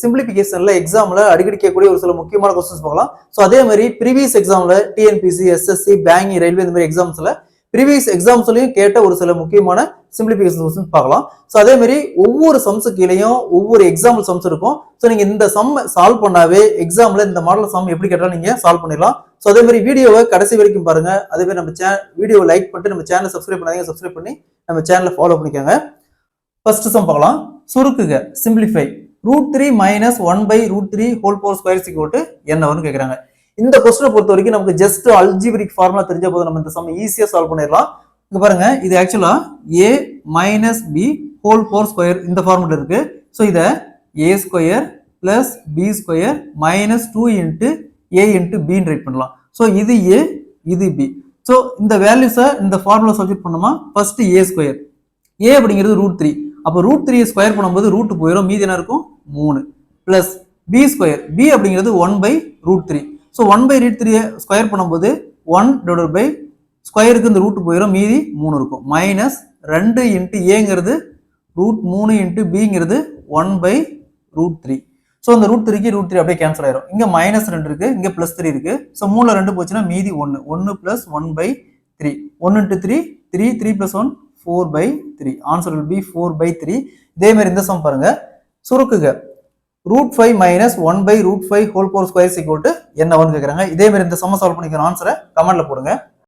சிம்பிளிபிகேஷன்ல எக்ஸாம்ல அடிக்கடி கேட்கக்கூடிய ஒரு சில முக்கியமான கொஸ்டின்ஸ் பார்க்கலாம். ஸோ அதே மாதிரி ப்ரீவியஸ் எக்ஸாம்ல டிஎன்பிசி, எஸ்எஸ்சி, பேங்கிங், ரயில்வே இந்த மாதிரி எக்ஸாம்ஸ்ல ப்ரீவியஸ் எக்ஸாம்ஸ்லயும் கேட்ட ஒரு சில முக்கியமான சிம்பிளிபிகேஷன் கொஸ்டின்ஸ் பார்க்கலாம். ஸோ அதே மாதிரி ஒவ்வொரு சம்ஸு கீழேயும் ஒவ்வொரு எக்ஸாம்பிள் சம்ஸ் இருக்கும். ஸோ நீங்க இந்த சம் சால்வ் பண்ணாவே எக்ஸாம்ல இந்த மாடல் சம் எப்படி கேட்டாலும் நீங்க சால்வ் பண்ணிடலாம். ஸோ அதே மாதிரி வீடியோவை கடைசி வரைக்கும் பாருங்க. அதே மாதிரி நம்ம வீடியோவை லைக் பண்ணிட்டு நம்ம சேனலை சப்ஸ்கிரைப் பண்ணாதீங்க, சப்ஸ்கிரைப் பண்ணி நம்ம சேனலை ஃபாலோ பண்ணிக்கோங்க. ஃபர்ஸ்ட் சம் பார்க்கலாம். சுருக்குக simplify √3 - 1/√3 whole power square equal to என்ன வரும்னு கேட்குறாங்க. இந்த கொஸ்டினை பொறுத்த வரைக்கும் நமக்கு ஜஸ்ட் அல்ஜிபிரிக் ஃபார்முலா தெரிஞ்ச போது நம்ம இந்த சம் ஈஸியா சால்வ் பண்ணிடலாம். இங்க பாருங்க, இது ஆக்சுவலா a - b whole power square இந்த ஃபார்முலா இருக்கு. ஸோ இதை a square plus b square -2 × a × b right பண்ணலாம். ஸோ இது a, இது b. ஸோ இந்த வேல்யூஸை இந்த ஃபார்முலா சப்ஸ்டிட்யூட் பண்ணோமா, ஃபர்ஸ்ட் a ஸ்கொயர், a அப்படிங்கிறது √3. அப்போ √3 ஸ்கொயர் பண்ணும்போது ரூட் போயிடும், மீதி என்ன இருக்கும் 3 பிளஸ் b ஸ்கொயர், b அப்படிங்கிறது 1/√3. ஸோ 1/√3 ஸ்கொயர் பண்ணும்போது 1 ஸ்கொயருக்கு இந்த ரூட் போயிடும், மீதி 3 இருக்கும். -2 × ஏங்கிறது √3 × பிங்கிறது 1/√3. ஸோ இந்த √3க்கு √3 அப்படியே கேன்சல் ஆயிரும். இங்க -2 இருக்கு, இங்க +3 இருக்கு. ஸோ 3ல 2 போச்சுன்னா மீதி 1. 1 + 1/3. 1 × 3 3, 3 + 1 4/3. Answer will be 4/3. இதே மாதிரி இந்த சம் பாருங்க. சுருக்குக √5 - 1/√5 whole power square equal to என்ன வரும்னு கேட்குறாங்க. இதே மாதிரி இந்த சம் சால்வ் பண்ணிக்கிற ஆன்சரை கமெண்ட்ல போடுங்க.